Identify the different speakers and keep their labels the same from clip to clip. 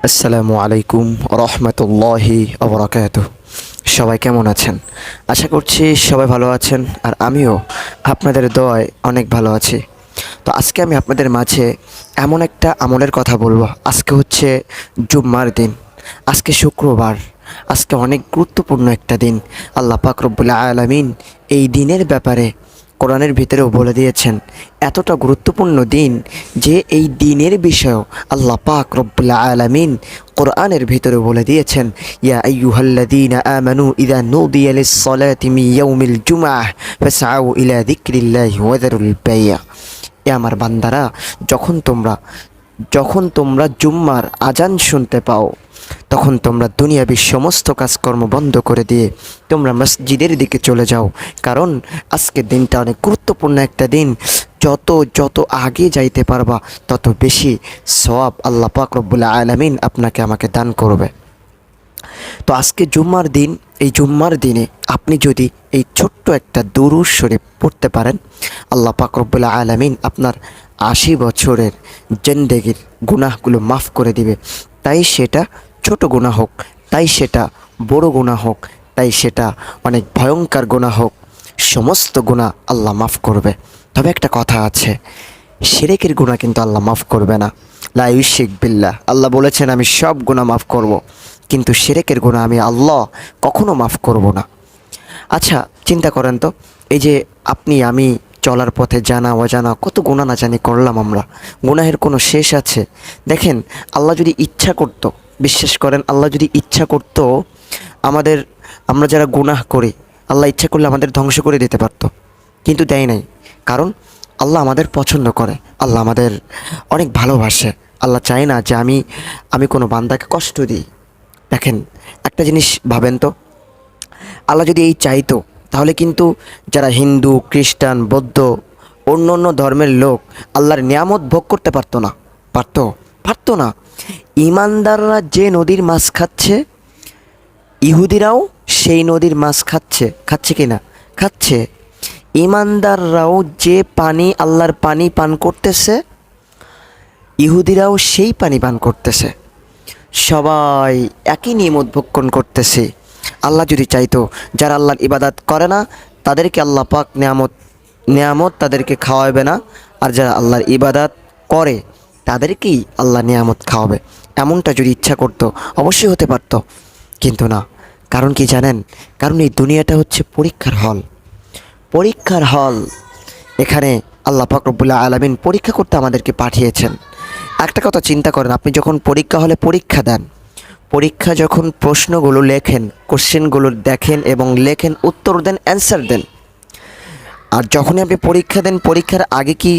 Speaker 1: আসসালামু আলাইকুম রহমতুল্লাহি ওবরাকাতুহ। সবাই কেমন আছেন? আশা করছি সবাই ভালো আছেন, আর আমিও আপনাদের দোয়ায় অনেক ভালো আছি। তো আজকে আমি আপনাদের মাঝে এমন একটা আমলের কথা বলবো। আজকে হচ্ছে জুম্মার দিন, আজকে শুক্রবার, আজকে অনেক গুরুত্বপূর্ণ একটা দিন। আল্লাহ পাক রব্বুল আলামিন এই দিনের ব্যাপারে কোরআনের ভিতরেও বলে দিয়েছেন। এতটা গুরুত্বপূর্ণ দিন যে এই দিনের বিষয়েও আল্লাহ পাক রব্বুল আলামিন কোরআনের ভিতরে বলে দিয়েছেন, ইয়া আইয়ুহাল্লাযীনা আমানু ইযা নুদিয়া লিস-সালাতি মিন ইয়াউমিল জুমআহ ফাসআউ ইলা যিকরিল্লাহি ওয়া যারুল বাই'। এ আমার বান্দারা, যখন তোমরা জুম্মার আজান শুনতে পাও, তখন তোমরা দুনিয়াবী সমস্ত কাজকর্ম বন্ধ করে দিয়ে তোমরা মসজিদের দিকে চলে যাও। কারণ আজকের দিনটা অনেক গুরুত্বপূর্ণ একটা দিন। যত যত আগে যাইতে পারবা তত বেশি সওয়াব আল্লাহ পাক রব্বুল আলামিন আপনাকে আমাকে দান করবে। তো আজকে জুম্মার দিন, এই জুম্মার দিনে আপনি যদি এই ছোট্ট একটা দুরূদ শরীফ পড়তে পারেন, আল্লাহ পাক রব্বুল আলামিন আপনার ৮০ বছরের জিন্দেগির গুনাহগুলো মাফ করে দিবে। তাই সেটা ছোট গুনাহ হোক, তাই সেটা বড় গুনাহ হোক, তাই সেটা অনেক ভয়ঙ্কর গুনাহ হোক, সমস্ত গুনাহ আল্লাহ মাফ করবে। তবে একটা কথা আছে, শিরকের গুনাহ কিন্তু আল্লাহ মাফ করবে না। লা ইউশরিক বিল্লাহ, আল্লাহ বলেছেন আমি সব গুনাহ মাফ করব, কিন্তু শিরকের গুনাহ আমি আল্লাহ কখনো মাফ করব না। আচ্ছা চিন্তা করেন তো, এই যে আপনি আমি চলার পথে জানা অজানা কত গুনাহ না জানি করলাম আমরা। গুনাহের কোনো শেষ আছে? দেখেন, আল্লাহ যদি ইচ্ছা করতো, বিশ্বাস করেন, আল্লাহ যদি ইচ্ছা করতো আমরা যারা গুনাহ করি, আল্লাহ ইচ্ছা করলে আমাদের ধ্বংস করে দিতে পারতো, কিন্তু দেয় নাই। কারণ আল্লাহ আমাদের পছন্দ করে, আল্লাহ আমাদের অনেক ভালোবাসে। আল্লাহ চায় না যে আমি কোনো বান্দাকে কষ্ট দিই। দেখেন, একটা জিনিস ভাবেন তো, আল্লাহ যদি এই চাইতো, তাহলে কিন্তু যারা হিন্দু, খ্রিস্টান, বৌদ্ধ, অন্য অন্য ধর্মের লোক আল্লাহর নিয়ামত ভোগ করতে পারতো না? পারতো? পারতো না। ইমানদাররা যে নদীর মাছ খাচ্ছে, ইহুদিরাও সেই নদীর মাছ খাচ্ছে। খাচ্ছে কি না? খাচ্ছে। ইমানদাররাও যে পানি, আল্লাহর পানি পান করতেছে, ইহুদিরাও সেই পানি পান করতেছে। সবাই একই নিয়ামত ভক্ষণ করতেছে। আল্লাহ যদি চাইতো, যারা আল্লাহর ইবাদত করে না তাদেরকে আল্লাহ পাক নিয়ামত তাদেরকে খাওয়াবে না, আর যারা আল্লাহর ইবাদত করে তাদেরকেই আল্লাহ নিয়ামত খাওয়াবে। এমনটা যদি ইচ্ছা করতো অবশ্যই হতে পারতো, কিন্তু না। কারণ কি জানেন? কারণ এই দুনিয়াটা হচ্ছে পরীক্ষার হল। পরীক্ষার হল। এখানে আল্লাহ পাক রব্বুল আলামিন পরীক্ষা করতে আমাদেরকে পাঠিয়েছেন। একটা কথা চিন্তা করেন, আপনি যখন পরীক্ষা হলে পরীক্ষা দেন, পরীক্ষা যখন প্রশ্নগুলো লেখেন, কোশ্চেনগুলো দেখেন এবং লেখেন, উত্তর দেন, অ্যান্সার দেন। আর যখনই আপনি পরীক্ষা দেন, পরীক্ষার আগে কি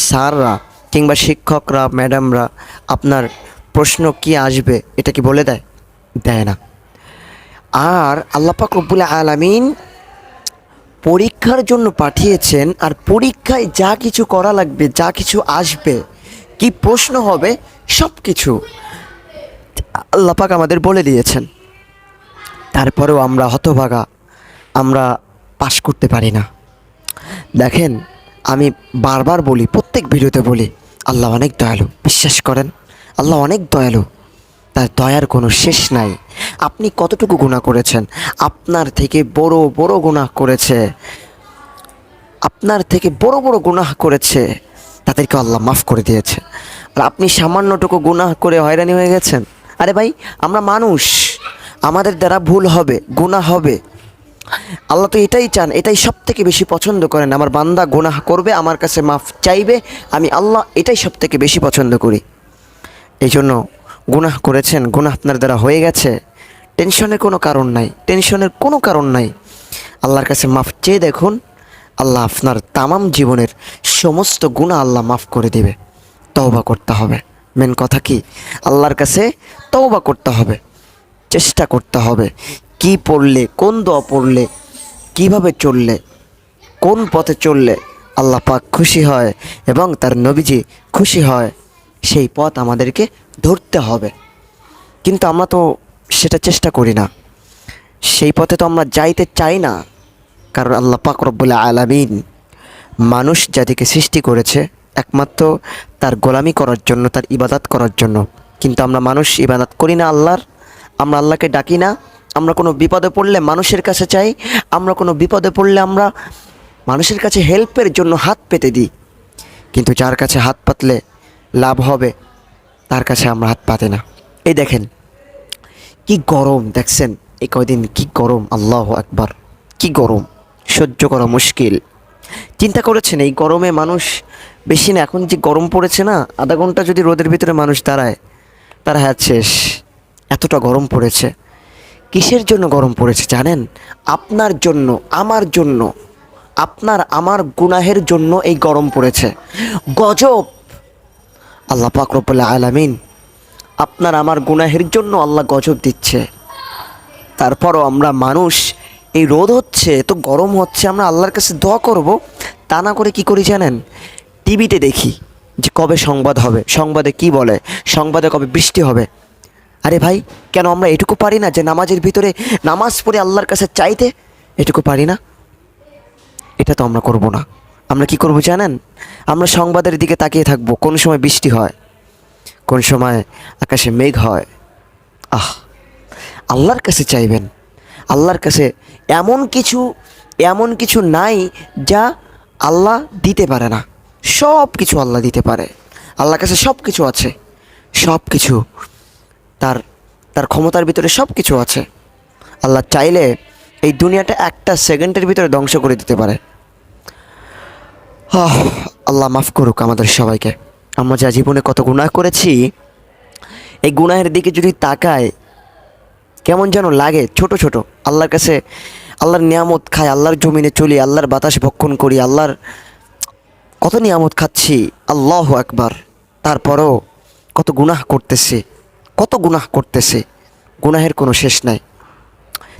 Speaker 1: স্যাররা কিংবা শিক্ষকরা, ম্যাডামরা আপনার প্রশ্ন কি আসবে এটা কি বলে দেয়? দেয় না। আর আল্লাহ পাক রব্বুল আলামিন পরীক্ষার জন্য পাঠিয়েছেন, আর পরীক্ষায় যা কিছু করা লাগবে, যা কিছু আসবে, কি প্রশ্ন হবে, সব কিছু আল্লাহ পাক আমাদের বলে দিয়েছেন। তারপরেও আমরা হতভাগা, আমরা পাশ করতে পারি না। দেখেন, আমি বারবার বলি, প্রত্যেক ভিডিওতে বলি, আল্লাহ অনেক দয়ালু। বিশ্বাস করেন, আল্লাহ অনেক দয়ালু, তার দয়ার কোনো শেষ নাই। আপনি কতটুকু গুনাহ করেছেন? আপনার থেকে বড় বড় গুনাহ করেছে, আপনার থেকে বড় বড় গুনাহ করেছে, তাদেরকে আল্লাহ মাফ করে দিয়েছে। আর আপনি সামান্যটুকু গুনাহ করে হয়রানি হয়ে গেছেন। আরে ভাই, আমরা মানুষ, আমাদের দ্বারা ভুল হবে, গুনাহ হবে। আল্লাহ তো এটাই চান, এটাই সব থেকে বেশি পছন্দ করেন, আমার বান্দা গুনাহ করবে, আমার কাছে মাফ চাইবে। আমি আল্লাহ এটাই সব থেকে বেশি পছন্দ করি। এই জন্য গুনাহ করেছেন, গুনাহ আপনার দ্বারা হয়ে গেছে, টেনশনের কোনো কারণ নাই, টেনশনের কোনো কারণ নাই। আল্লাহর কাছে মাফ চেয়ে দেখুন, আল্লাহ আপনার তামাম জীবনের সমস্ত গুনাহ আল্লাহ মাফ করে দেবে। তওবা করতে হবে। মেন কথা কি? আল্লাহর কাছে তওবা করতে হবে, চেষ্টা করতে হবে। কি পড়লে, কোন দোয়া পড়লে, কিভাবে চললে, কোন পথে চললে আল্লাহ পাক খুশি হয় এবং তার নবীজি খুশি হয়, সেই পথ আমাদেরকে ধরতে হবে। কিন্তু আমরা তো সেটা চেষ্টা করি না, সেই পথে তো আমরা যাইতে চাই না। কারণ আল্লাহ পাক রব্বুল আলামিন মানুষ জাতিকে সৃষ্টি করেছে একমাত্র তার গোলামি করার জন্য, তার ইবাদত করার জন্য। কিন্তু আমরা মানুষ ইবাদত করি না আল্লাহর, আমরা আল্লাহকে ডাকি না। আমরা কোনো বিপদে পড়লে মানুষের কাছে চাই, আমরা কোনো বিপদে পড়লে আমরা মানুষের কাছে হেল্পের জন্য হাত পেতে দিই, কিন্তু যার কাছে হাত পাতলে লাভ হবে তার কাছে আমরা হাত পাতি না। এই দেখেন কি গরম, দেখছেন এই কয়দিন কি গরম, আল্লাহু আকবার, কি গরম, সহ্য করা মুশকিল। চিন্তা করেছেন এই গরমে মানুষ, বেশি না এখন যে গরম পড়েছে না, আধা ঘন্টা যদি রোদের ভিতরে মানুষ দাঁড়ায় তার হাত শেষ, এতটা গরম পড়েছে। কিসের জন্য গরম পড়েছে জানেন? আপনার জন্য, আমার জন্য, আপনার আমার গুনাহের জন্য এই গরম পড়েছে। গজব, আল্লাহ পাক রব্বুল আলামিন আপনার আমার গুনাহের জন্য আল্লাহ গজব দিচ্ছে। তারপরও আমরা মানুষ, এই রোদ হচ্ছে তো গরম হচ্ছে, আমরা আল্লাহর কাছে দোয়া করব, তা না করে কি করি জানেন? টিভিতে দেখি যে কবে সংবাদ হবে, সংবাদে কি বলে, সংবাদে কবে বৃষ্টি হবে। আরে ভাই, কেন আমরা এটুকু পারি না যে নামাজের ভিতরে নামাজ পড়ে আল্লাহর কাছে চাইতে? এটুকু পারি না? এটা তো আমরা করব না। আমরা কি করব জানেন? আমরা সংবাদের দিকে তাকিয়ে থাকবো, কোন সময় বৃষ্টি হয়, কোন সময় আকাশে মেঘ হয়। আল্লাহর কাছে চাইবেন। আল্লাহর কাছে এমন কিছু নাই যা আল্লাহ দিতে পারে না। সব কিছু আল্লাহ দিতে পারে। আল্লাহর কাছে সব কিছু আছে, সব কিছু তার তার ক্ষমতার ভিতরে সব কিছু আছে। আল্লাহ চাইলে এই দুনিয়াটা একটা সেকেন্ডের ভিতরে ধ্বংস করে দিতে পারে। আল্লাহ মাফ করুক আমাদের সবাইকে। আমরা যা জীবনে কত গুনাহ করেছি, এই গুনাহের দিকে যদি তাকায় কেমন যেন লাগে, ছোট ছোট। আল্লাহর কাছে আল্লাহর নিয়ামত খাই, আল্লাহর জমিনে চলি, আল্লাহর বাতাস ভক্ষণ করি, আল্লাহর কত নিয়ামত খাচ্ছি, আল্লাহু আকবার। তারপরও কত গুনাহ করতেছি, কত গুনাহ করতেছি, গুনাহের কোনো শেষ নাই।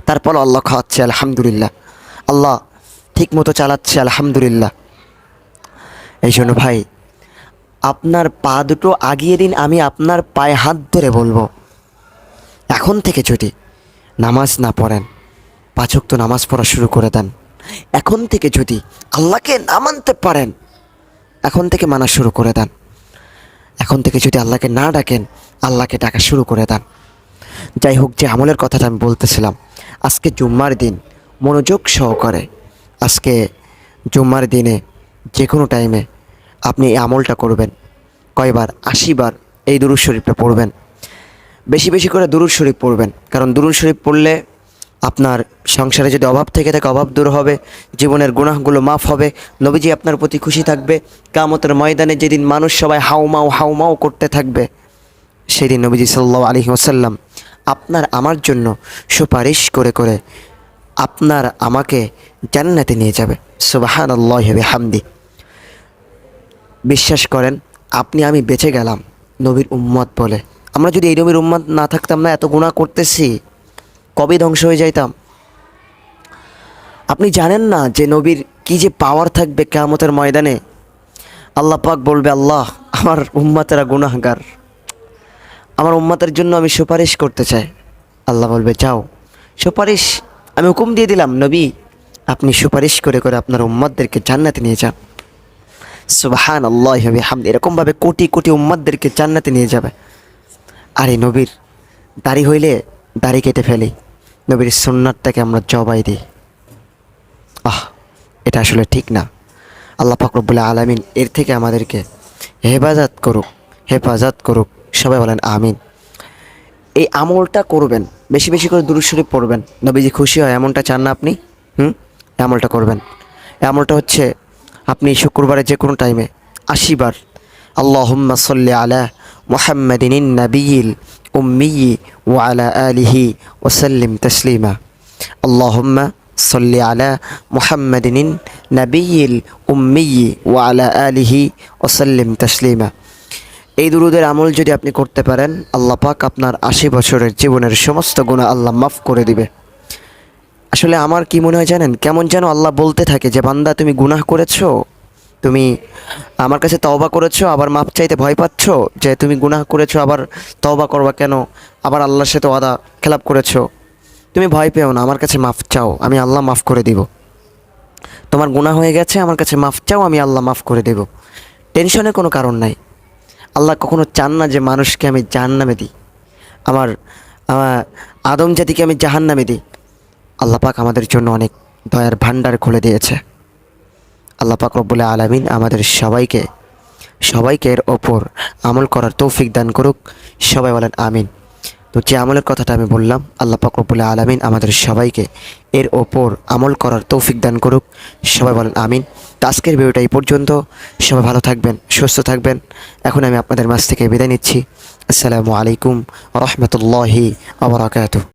Speaker 1: তারপরও আল্লাহ খাওয়াচ্ছে, আলহামদুলিল্লাহ। আল্লাহ ঠিক মতো চালাচ্ছে, আলহামদুলিল্লাহ। এই জন্য ভাই, আপনার পা দুটো আগিয়ে দিন, আমি আপনার পায়ে হাত ধরে বলবো, এখন থেকে যদি নামাজ না পড়েন, 5 ওয়াক্ত নামাজ পড়া শুরু করে দেন। এখন থেকে যদি আল্লাহকে না মানতে পারেন, এখন থেকে মানা শুরু করে দেন। এখন থেকে যদি আল্লাহকে না ডাকেন, আল্লাহকে ডাকা শুরু করে দেন। যাই হোক, যে আমলের কথাটা আমি বলতেছিলাম, আজকে জুম্মার দিন, মনোযোগ সহকারে আজকে জুম্মার দিনে যে কোনো টাইমে আপনি এই আমলটা করবেন। কয়বার? 80 বার এই দুরূদ শরীফটা পড়বেন। বেশি বেশি করে দুরূদ শরীফ পড়বেন, কারণ দুরূদ শরীফ পড়লে আপনার সংসারে যদি অভাব থেকে থাকে অভাব দূর হবে, জীবনের গুনাহগুলো মাফ হবে, নবীজি আপনার প্রতি খুশি থাকবে। কিয়ামতের ময়দানে যেদিন মানুষ সবাই হাউমাউ হাউমাউ করতে থাকবে, সেদিন নবীজি সাল্লাল্লাহু আলাইহি ওয়াসাল্লাম আপনার আমার জন্য সুপারিশ করে করে আপনার আমাকে জান্নাতে নিয়ে যাবে। সুবহানাল্লাহি ওয়া বিহামদি। বিশ্বাস করেন, আপনি আমি বেঁচে গেলাম নবীর উম্মত বলে। আমরা যদি এই নবীর উম্মত না থাকতাম না, এত গুনাহ করতেছি, কবে ধ্বংস হয়ে যাইতাম। আপনি জানেন না যে নবীর কি যে পাওয়ার থাকবে কিয়ামতের ময়দানে। আল্লাহ পাক বলবে, আল্লাহ আমার উম্মতেরা গুনাহগার, আমার উম্মতের জন্য আমি সুপারিশ করতে চাই। আল্লাহ বলবে, যাও সুপারিশ, আমি হুকুম দিয়ে দিলাম, নবী আপনি সুপারিশ করে করে আপনার উম্মতদেরকে জান্নাতে নিয়ে যান। সুবহানাল্লাহি ওয়া বিহামদি। এরকমভাবে কোটি কোটি উম্মতদেরকে জান্নাতে নিয়ে যাবে। আর এই নবীর দাড়ি হইলে দাড়ি কেটে ফেলি, নবীর সুন্নাতটাকে আমরা জবাই দিই। এটা আসলে ঠিক না। আল্লাহ পাক রব্বুল আলামিন এর থেকে আমাদেরকে হেফাজত করুক, হেফাজত করুক। সবাই বলেন আমিন। এই আমলটা করবেন, বেশি বেশি করে দুরূদ শরীফ পড়বেন, নবীজি খুশি হয় এমনটা চান না আপনি? এই আমলটা করবেন। এই আমলটা হচ্ছে আপনি শুক্রবারে যে কোনো টাইমে 80 বার আল্লাহুম্মা সাল্লি আলা মুহাম্মাদিন নাবিয়িল উম্মিয়্যি ওয়া আলা আলিহি ওয়া সাল্লিম তাসলিমা। আল্লাহুম্মা সাল্লি আলা মুহাম্মাদিন নাবিয়িল উম্মিয়্যি ওয়া আলা আলিহি ওয়া সাল্লিম তাসলিমা। এই দুরূদের আমল যদি আপনি করতে পারেন, আল্লাহ পাক আপনার 80 বছরের জীবনের সমস্ত গুনাহ আল্লাহ মাফ করে দিবে। আসলে আমার কি মনে হয় জানেন, কেমন যেন আল্লাহ বলতে থাকে যে বান্দা তুমি গুনাহ করেছো, তুমি আমার কাছে তওবা করেছো, আবার মাপ চাইতে ভয় পাচ্ছ যে তুমি গুনাহ করেছো, আবার তওবা করবা কেন, আবার আল্লাহর সাথে ওয়াদা খেলাপ করেছো। তুমি ভয় পেও না, আমার কাছে মাফ চাও, আমি আল্লাহ মাফ করে দিব। তোমার গুনাহ হয়ে গেছে, আমার কাছে মাফ চাও, আমি আল্লাহ মাফ করে দেব। টেনশনের কোনো কারণ নাই। আল্লাহ কখনো চান না যে মানুষকে আমি জাহান্নামে দিই, আমার আমার আদম জাতিকে আমি জাহান্নামে দিই। আল্লাহ পাক আমাদের জন্য অনেক দয়ার ভান্ডার খুলে দিয়েছে। আল্লাহ পাক রব্বুল আলামিন আমাদের সবাইকে সবাইকে এর ওপর আমল করার তৌফিক দান করুক। সবাই বলেন আমিন। তো যে আমলের কথাটা আমি বললাম, আল্লাহ পাক রব্বুল আলামিন আমাদের সবাইকে এর ওপর আমল করার তৌফিক দান করুক। সবাই বলেন আমিন। তো আজকের ভিডিওটা এই পর্যন্ত। সবাই ভালো থাকবেন, সুস্থ থাকবেন। এখন আমি আপনাদের মাঝ থেকে বিদায় নিচ্ছি। আসসালামু আলাইকুম ওয়া রাহমাতুল্লাহি ওয়া বারাকাতুহু।